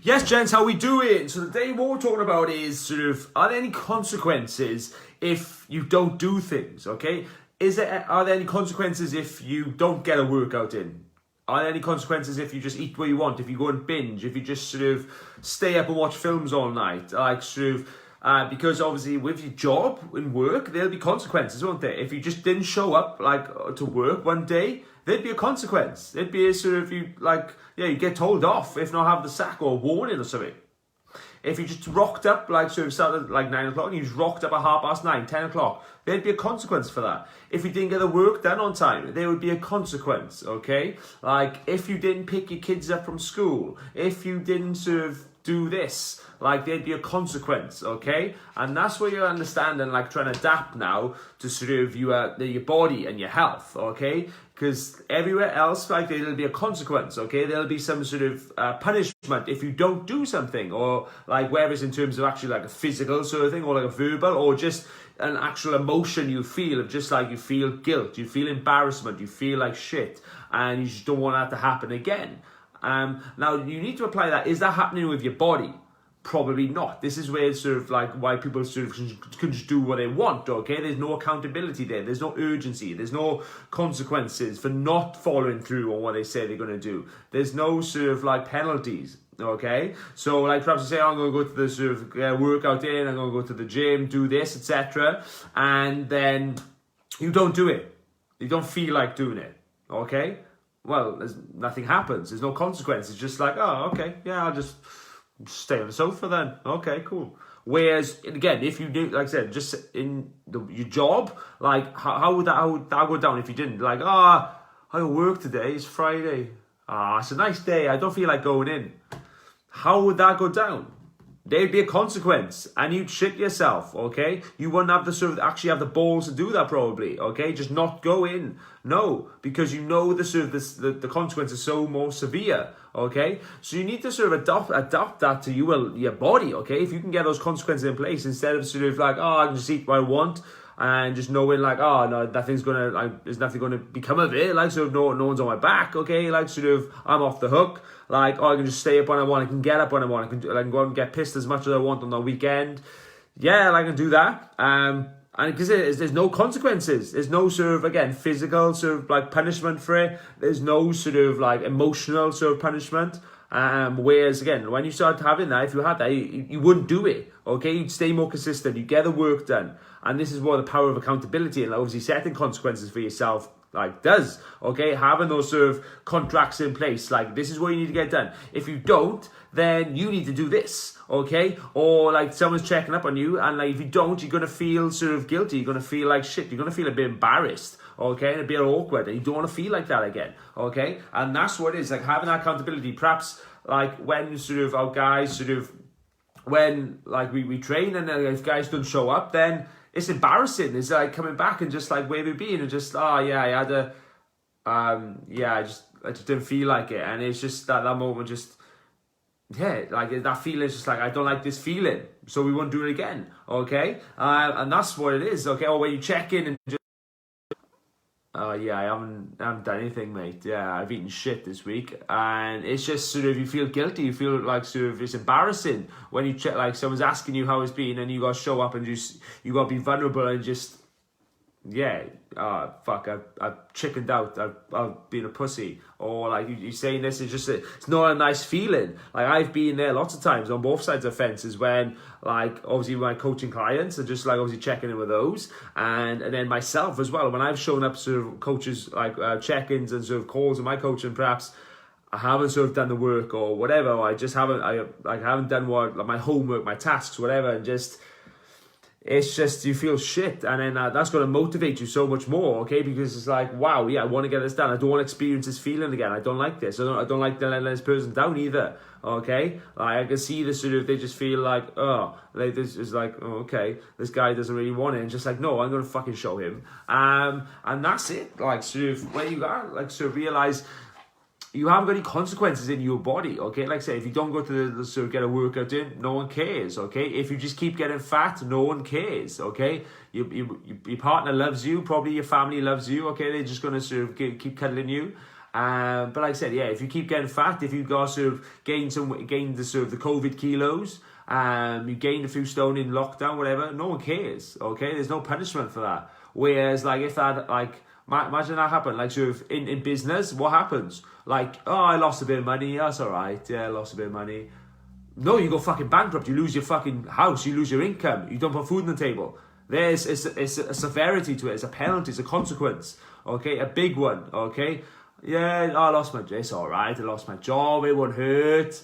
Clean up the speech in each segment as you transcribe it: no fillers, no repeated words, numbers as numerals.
Yes, gents, how we doing? So today what we're talking about is sort of, are there any consequences if you don't do things, okay? Are there any consequences if you don't get a workout in? Are there any consequences if you just eat what you want, if you go and binge, if you just sort of stay up and watch films all night? Like sort of, because obviously with your job and work, there'll be consequences, won't there? If you just didn't show up like to work one day, there'd be a consequence. There'd be a sort of, you get told off, if not have the sack or warning or something. If you just rocked up, like sort of started at like 9 o'clock and you just rocked up at 9:30, 10 o'clock, there'd be a consequence for that. If you didn't get the work done on time, there would be a consequence, okay? Like if you didn't pick your kids up from school, if you didn't sort of do this, like there'd be a consequence, okay? And that's what you're understanding, like trying to adapt now to sort of your body and your health, okay? Because everywhere else, like there'll be a consequence, okay? There'll be some sort of punishment if you don't do something, or like whether it's in terms of actually like a physical sort of thing, or like a verbal, or just an actual emotion you feel of just like you feel guilt, you feel embarrassment, you feel like shit, and you just don't want that to happen again. Now you need to apply that. Is that happening with your body? Probably not. This is where sort of like why people sort of can just do what they want, okay? There's no accountability there. There's no urgency. There's no consequences for not following through on what they say they're going to do. There's no sort of like penalties, okay? So like perhaps you say, oh, I'm going to go to the sort of workout in, I'm going to go to the gym, do this, etc. And then you don't do it. You don't feel like doing it, okay? Well, nothing happens. There's no consequence. It's just like, oh, okay, yeah, I'll just stay on the sofa then. Okay, cool. Whereas, again, if you do, like I said, just in your job, like, how would that go down if you didn't? Like, I work today, it's Friday. It's a nice day, I don't feel like going in. How would that go down? There'd be a consequence, and you'd shit yourself, okay? You wouldn't have the sort of actually have the balls to do that, probably, okay? Just not go in, no, because you know the sort of the consequence is so more severe, okay? So you need to sort of adopt that to your body, okay? If you can get those consequences in place instead of sort of like, I can just eat what I want, and just knowing like, no, nothing's gonna, like, there's nothing gonna become of it, like sort of no one's on my back, okay? Like sort of I'm off the hook. Like, I can just stay up when I want, I can get up when I want, I can go out and get pissed as much as I want on the weekend. Yeah, I can do that. And because there's no consequences. There's no sort of, again, physical sort of like punishment for it. There's no sort of like emotional sort of punishment. Whereas, again, when you start having that, if you had that, you wouldn't do it, okay? You'd stay more consistent, you'd get the work done. And this is what the power of accountability and obviously setting consequences for yourself like does, okay? Having those sort of contracts in place, like this is what you need to get done. If you don't, then you need to do this, okay? Or like someone's checking up on you, and like if you don't, you're gonna feel sort of guilty. You're gonna feel like shit. You're gonna feel a bit embarrassed, okay, and a bit awkward, and you don't want to feel like that again, okay? And that's what it is, like having that accountability. Perhaps like when sort of our guys sort of when like we train and if guys don't show up, then it's embarrassing. It's like coming back and just like where we been and just I had a I just didn't feel like it, and it's just that moment just like that feeling is just like I don't like this feeling, so we won't do it again, okay? And that's what it is, okay? Or when you check in and just I haven't done anything, mate. Yeah, I've eaten shit this week, and it's just sort of you feel guilty. You feel like sort of it's embarrassing when you check, like someone's asking you how it's been, and you got to show up and just you got to be vulnerable and just fuck, I've chickened out. I've been a pussy, or like you saying this is just it's not a nice feeling. Like I've been there lots of times on both sides of fences when like obviously my coaching clients are just like obviously checking in with those, and then myself as well when I've shown up sort of coaches like check-ins and sort of calls with my coaching, perhaps I haven't sort of done the work or whatever, or I just haven't haven't done what like my homework, my tasks, whatever, and just it's just you feel shit, and then that's going to motivate you so much more, okay? Because it's like, wow, yeah, I want to get this done. I don't want to experience this feeling again. I don't like this. I don't like to let this person down either, okay? Like I can see this sort of they just feel like this is like okay, this guy doesn't really want it, and just like no, I'm going to fucking show him, and that's it. Like sort of when you got like sort of realize you haven't got any consequences in your body, okay? Like I say, if you don't go to the sort of get a workout in, no one cares, okay? If you just keep getting fat, no one cares, okay? Your partner loves you, probably your family loves you, okay? They're just going to sort of keep cuddling you. But like I said, yeah, if you keep getting fat, if you got sort of gain the sort of the COVID kilos, you gained a few stone in lockdown, whatever, no one cares, okay? There's no punishment for that. Whereas, like, if that, like, imagine that happened, like, sort of in business, what happens? Like, oh, I lost a bit of money, that's all right, yeah, I lost a bit of money. No, you go fucking bankrupt, you lose your fucking house, you lose your income, you don't put food on the table. It's a severity to it, it's a penalty, it's a consequence, okay? A big one, okay? Yeah, I lost my, it's all right, I lost my job, it won't hurt.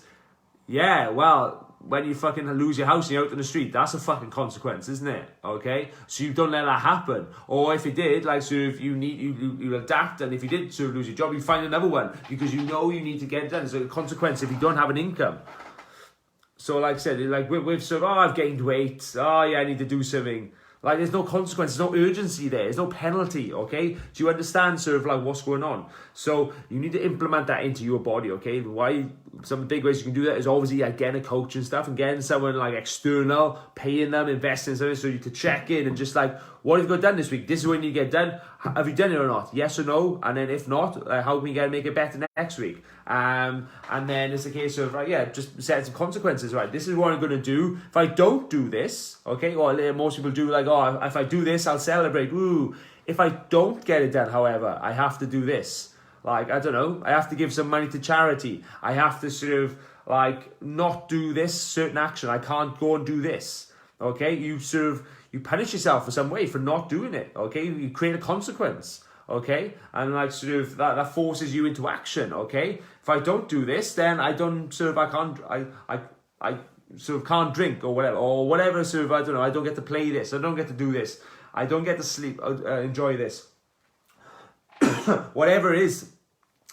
Yeah, well, when you fucking lose your house and you're out in the street, that's a fucking consequence, isn't it? Okay, so you don't let that happen. Or if it did, like, sort of, you adapt, and if you did sort of lose your job, you find another one because you know you need to get it done. It's a consequence if you don't have an income. So, like I said, like with sort of, oh, I've gained weight. Oh, yeah, I need to do something. Like, there's no consequence, there's no urgency there, there's no penalty, okay? Do you understand sort of like what's going on? So you need to implement that into your body, okay? Why? Some of the big ways you can do that is obviously like getting a coach and stuff, and getting someone like external, paying them, investing in something, so you can check in and just like, what have you got done this week? This is when you get done. Have you done it or not? Yes or no? And then if not, how can we make it better next week? And then it's a case of, right, yeah, just set some consequences, right? This is what I'm going to do. If I don't do this, okay, or most people do like, oh, if I do this, I'll celebrate. Woo. If I don't get it done, however, I have to do this. Like, I don't know, I have to give some money to charity. I have to sort of like not do this certain action. I can't go and do this. Okay, you punish yourself for some way for not doing it. Okay, you create a consequence. Okay, and like sort of that forces you into action. Okay, if I don't do this, then I sort of can't drink or whatever sort of, I don't know, I don't get to play this, I don't get to do this, I don't get to sleep, enjoy this. Whatever it is,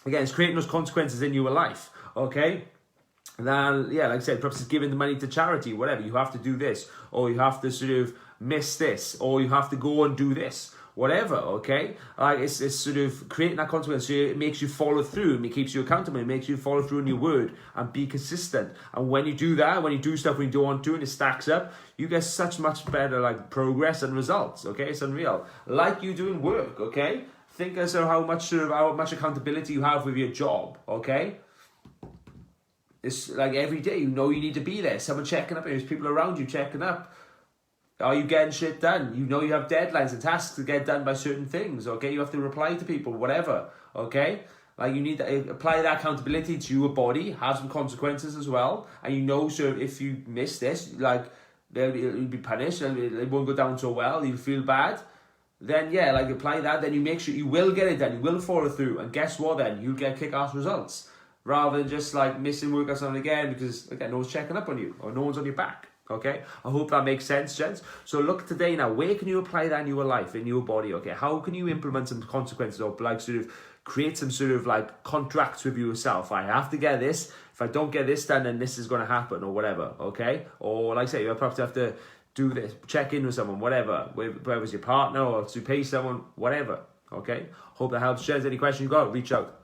again, it's creating those consequences in your life, okay? And then, yeah, like I said, perhaps it's giving the money to charity, whatever. You have to do this, or you have to sort of miss this, or you have to go and do this, whatever, okay? Like, it's sort of creating that consequence, so it makes you follow through, and it keeps you accountable, it makes you follow through on your word, and be consistent. And when you do that, when you do stuff when you don't want to, and it stacks up, you get such much better, like, progress and results, okay? It's unreal. Like you doing work, okay? Think as to how much accountability you have with your job, okay? It's like every day, you know you need to be there. Someone checking up, there's people around you checking up. Are you getting shit done? You know you have deadlines and tasks to get done by certain things, okay? You have to reply to people, whatever, okay? Like, you need to apply that accountability to your body, have some consequences as well, and you know, so if you miss this, like, you'll be punished, and it won't go down so well, you'll feel bad. Then, yeah, like, apply that, then you make sure you will get it done, you will follow through, and guess what then? You'll get kick-ass results, rather than just, like, missing work or something again, because, again, no one's checking up on you, or no one's on your back, okay? I hope that makes sense, gents. So look today now, where can you apply that in your life, in your body, okay? How can you implement some consequences, or, like, sort of create some sort of, like, contracts with yourself? I have to get this, if I don't get this done, then this is going to happen, or whatever, okay? Or, like I say, you perhaps have to do this, check in with someone, whatever, whether it's your partner or to pay someone, whatever, okay? Hope that helps. Shares any question you got, reach out.